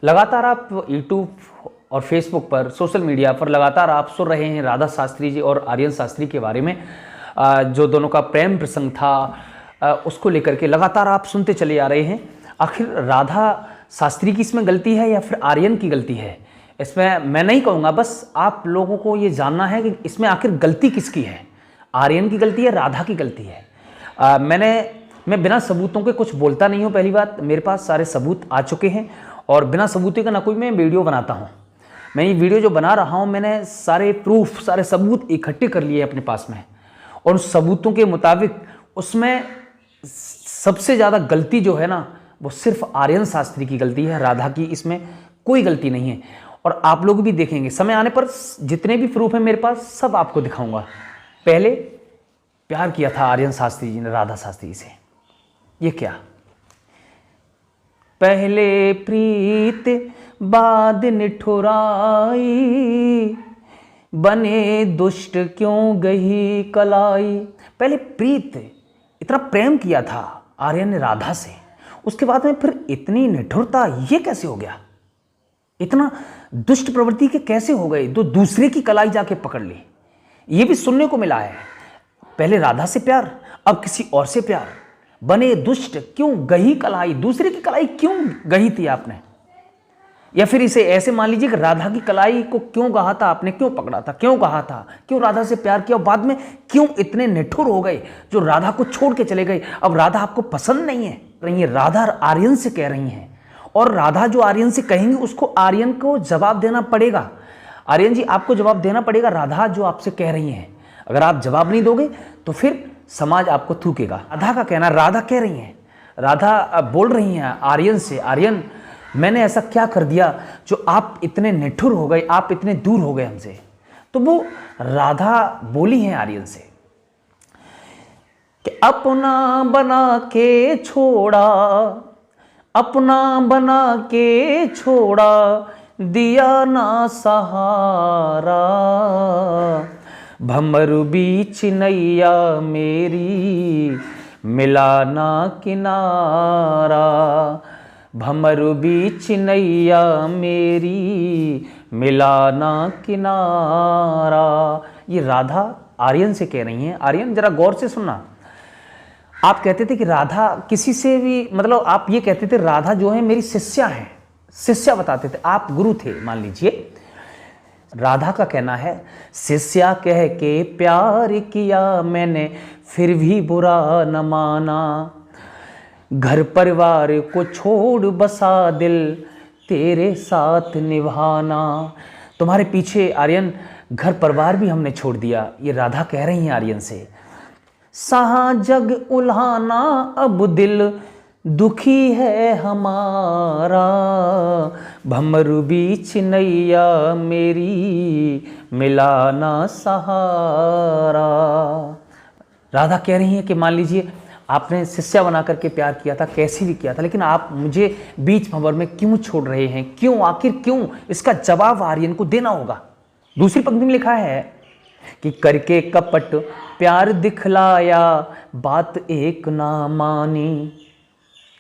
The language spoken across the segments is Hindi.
लगातार आप यूट्यूब और फेसबुक पर, सोशल मीडिया पर लगातार आप सुन रहे हैं राधा शास्त्री जी और आर्यन शास्त्री के बारे में। जो दोनों का प्रेम प्रसंग था उसको लेकर के लगातार आप सुनते चले आ रहे हैं। आखिर राधा शास्त्री की इसमें गलती है या फिर आर्यन की गलती है, इसमें मैं नहीं कहूँगा, बस आप लोगों को ये जानना है कि इसमें आखिर गलती किसकी है। आर्यन की गलती है, राधा की गलती है। मैं बिना सबूतों के कुछ बोलता नहीं हूँ। पहली बात, मेरे पास सारे सबूत आ चुके हैं और बिना सबूतों का ना कोई मैं वीडियो बनाता हूँ। मैं ये वीडियो जो बना रहा हूँ, मैंने सारे प्रूफ, सारे सबूत इकट्ठे कर लिए अपने पास में, और उन सबूतों के मुताबिक उसमें सबसे ज़्यादा गलती जो है ना, वो सिर्फ आर्यन शास्त्री की गलती है। राधा की इसमें कोई गलती नहीं है। और आप लोग भी देखेंगे, समय आने पर जितने भी प्रूफ हैं मेरे पास, सब आपको दिखाऊंगा। पहले प्यार किया था आर्यन शास्त्री जी ने राधा शास्त्री से, ये क्या? पहले प्रीत बाद निठुराई, बने दुष्ट क्यों गही कलाई। पहले प्रीत, इतना प्रेम किया था आर्यन ने राधा से, उसके बाद में फिर इतनी निठुरता, ये कैसे हो गया? इतना दुष्ट प्रवृत्ति के कैसे हो गए, जो दूसरे की कलाई जाके पकड़ ली? ये भी सुनने को मिला है। पहले राधा से प्यार, अब किसी और से प्यार, बने दुष्ट क्यों गही कलाई। दूसरे की कलाई क्यों गही थी आपने? या फिर इसे ऐसे मान लीजिए कि राधा की कलाई को क्यों गहा था आपने, क्यों पकड़ा था, क्यों गहा था, क्यों राधा से प्यार किया, और बाद में क्यों इतने निठुर हो गए जो राधा को छोड़ के चले गए? अब राधा आपको पसंद नहीं है। राधा आर्यन से कह रही हैं, और राधा जो आर्यन से कहेंगी उसको आर्यन को जवाब देना पड़ेगा। आर्यन जी, आपको जवाब देना पड़ेगा राधा जो आपसे कह रही हैं। अगर आप जवाब नहीं दोगे तो फिर समाज आपको थूकेगा। राधा का कहना, राधा कह रही हैं, राधा बोल रही हैं आर्यन से, आर्यन मैंने ऐसा क्या कर दिया जो आप इतने निठुर हो गए, आप इतने दूर हो गए हमसे? तो वो राधा बोली हैं आर्यन से कि अपना बना के छोड़ा, अपना बना के छोड़ा, दिया ना सहारा, भंवर बीच नैया मेरी, मिला ना किनारा, भंवर बीच नैया मेरी, मिला ना किनारा। ये राधा आर्यन से कह रही हैं। आर्यन जरा गौर से सुनना। आप कहते थे कि राधा किसी से भी, मतलब आप ये कहते थे राधा जो है मेरी शिष्या है, शिष्या बताते थे, आप गुरु थे मान लीजिए। राधा का कहना है, शिष्या कह के प्यार किया मैंने, फिर भी बुरा न माना, घर परिवार को छोड़ बसा दिल, तेरे साथ निभाना। तुम्हारे पीछे आर्यन घर परिवार भी हमने छोड़ दिया, ये राधा कह रही हैं आर्यन से। सहा जग उल्हाना अब दिल, दुखी है हमारा, भंवर बीच नैया मेरी, मिलाना सहारा। राधा कह रही है कि मान लीजिए आपने शिष्या बना करके प्यार किया था, कैसे भी किया था, लेकिन आप मुझे बीच भंवर में क्यों छोड़ रहे हैं? क्यों, आखिर क्यों? इसका जवाब आर्यन को देना होगा। दूसरी पंक्ति में लिखा है कि करके कपट प्यार दिखलाया, बात एक ना मानी।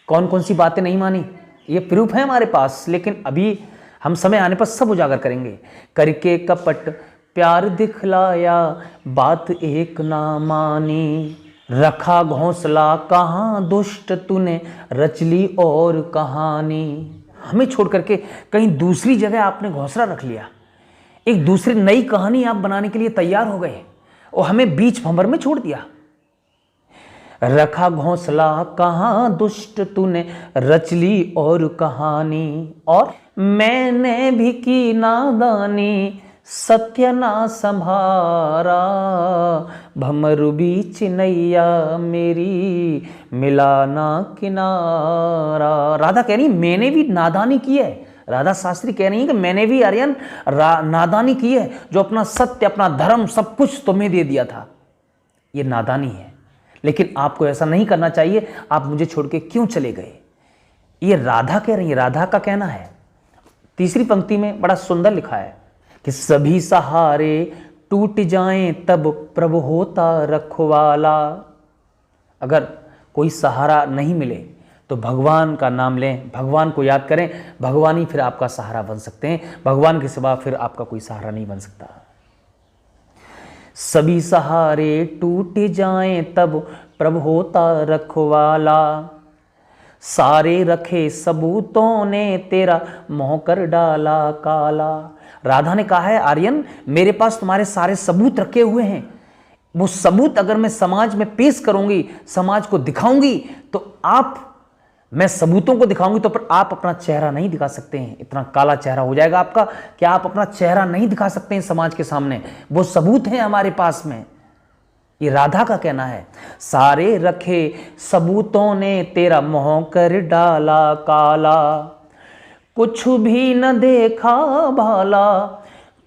कौन कौन सी बातें नहीं मानी, ये प्रूफ है हमारे पास, लेकिन अभी हम समय आने पर सब उजागर करेंगे। करके कपट प्यार दिखलाया, बात एक ना मानी, रखा घोंसला कहाँ दुष्ट तूने, रच ली और कहानी। हमें छोड़ करके कहीं दूसरी जगह आपने घोंसला रख लिया, एक दूसरी नई कहानी आप बनाने के लिए तैयार हो गए और हमें बीच भंवर में छोड़ दिया। रखा घोंसला कहाँ दुष्ट तूने, रच ली और कहानी, और मैंने भी की नादानी, सत्य ना संभारा, भंवर बीच नैया मेरी, मिलाना किनारा। राधा कह रही मैंने भी नादानी की है, राधा शास्त्री कह रही है कि मैंने भी आर्यन नादानी की है, जो अपना सत्य, अपना धर्म, सब कुछ तुम्हें दे दिया था, ये नादानी है। लेकिन आपको ऐसा नहीं करना चाहिए, आप मुझे छोड़ के क्यों चले गए? ये राधा कह रही है, राधा का कहना है। तीसरी पंक्ति में बड़ा सुंदर लिखा है कि सभी सहारे टूट जाएं तब प्रभु होता रखवाला। अगर कोई सहारा नहीं मिले तो तो भगवान का नाम लें, भगवान को याद करें, भगवान ही फिर आपका सहारा बन सकते हैं, भगवान के सिवा फिर आपका कोई सहारा नहीं बन सकता। सभी सहारे टूट जाएं तब प्रभु होता रखवाला, सारे रखे सबूतों ने तेरा मोह कर डाला काला। राधा ने कहा है आर्यन, मेरे पास तुम्हारे सारे सबूत रखे हुए हैं, वो सबूत अगर मैं समाज में पेश करूंगी, समाज को दिखाऊंगी, तो मैं सबूतों को दिखाऊंगी तो पर आप अपना चेहरा नहीं दिखा सकते हैं, इतना काला चेहरा हो जाएगा आपका कि आप अपना चेहरा नहीं दिखा सकते हैं समाज के सामने। वो सबूत हैं हमारे पास में। ये राधा का कहना है, सारे रखे सबूतों ने तेरा मोह कर डाला काला, कुछ भी न देखा भाला,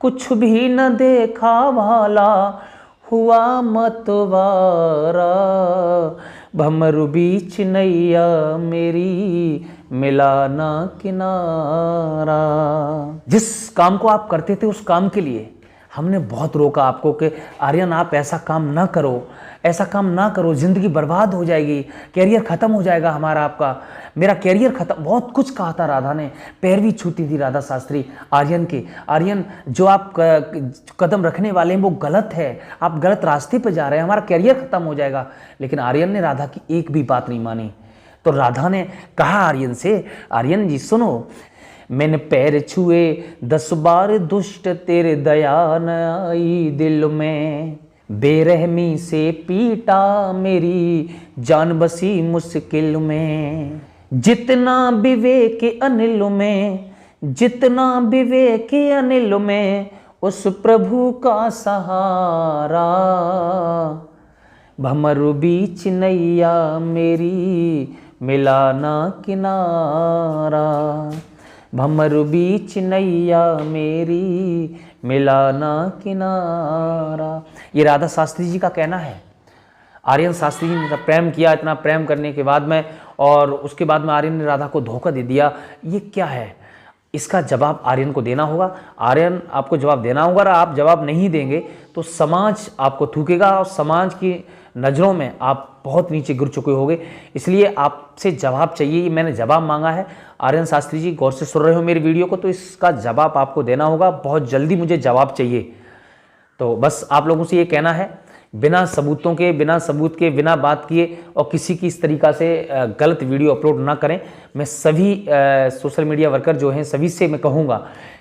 कुछ भी न देखा भाला, हुआ मतवारा, भमरू बीच नैया मेरी, मिला ना किनारा। जिस काम को आप करते थे उस काम के लिए हमने बहुत रोका आपको कि आर्यन आप ऐसा काम ना करो, ऐसा काम ना करो, ज़िंदगी बर्बाद हो जाएगी, कैरियर ख़त्म हो जाएगा हमारा, आपका मेरा कैरियर ख़त्म, बहुत कुछ कहा था राधा ने। पैरवी छूती थी राधा शास्त्री आर्यन की, आर्यन जो आप कदम रखने वाले हैं वो गलत है, आप गलत रास्ते पर जा रहे हैं, हमारा कैरियर ख़त्म हो जाएगा। लेकिन आर्यन ने राधा की एक भी बात नहीं मानी। तो राधा ने कहा आर्यन से, आर्यन जी सुनो, मैंने पैर छुए 10 बार दुष्ट तेरे दया न आई दिल में, बेरहमी से पीटा मेरी जान बसी मुश्किल में, जितना विवेक अनिल में, जितना विवेक अनिल में, उस प्रभु का सहारा, भमरू बीच नैया मेरी, मिला ना किनारा, भमरू बीच नैया मेरी, मिला ना किनारा। ये राधा शास्त्री जी का कहना है। आर्यन शास्त्री जी ने प्रेम किया, इतना प्रेम करने के बाद में, और उसके बाद में आर्यन ने राधा को धोखा दे दिया। ये क्या है? इसका जवाब आर्यन को देना होगा। आर्यन आपको जवाब देना होगा, और आप जवाब नहीं देंगे तो समाज आपको थूकेगा, और समाज की नज़रों में आप बहुत नीचे गिर चुके होंगे। इसलिए आपसे जवाब चाहिए, मैंने जवाब मांगा है। आर्यन शास्त्री जी गौर से सुन रहे हो मेरी वीडियो को, तो इसका जवाब आपको देना होगा, बहुत जल्दी मुझे जवाब चाहिए। तो बस आप लोगों से ये कहना है, बिना सबूतों के, बिना सबूत के, बिना बात किए और किसी की इस तरीक़ा से गलत वीडियो अपलोड ना करें। मैं सभी सोशल मीडिया वर्कर जो हैं सभी से मैं कहूँगा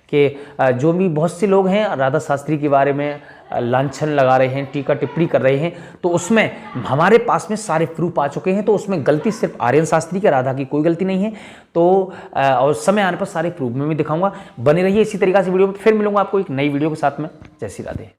कि जो भी बहुत से लोग हैं राधा शास्त्री के बारे में लांछन लगा रहे हैं, टीका टिप्पणी कर रहे हैं, तो उसमें हमारे पास में सारे प्रूफ आ चुके हैं। तो उसमें गलती सिर्फ आर्यन शास्त्री की, राधा की कोई गलती नहीं है। तो और समय आने पर सारे प्रूफ में भी दिखाऊंगा। बने रहिए इसी तरीक़ा से वीडियो में। फिर मिलूंगा आपको एक नई वीडियो के साथ में। जय श्री राधे।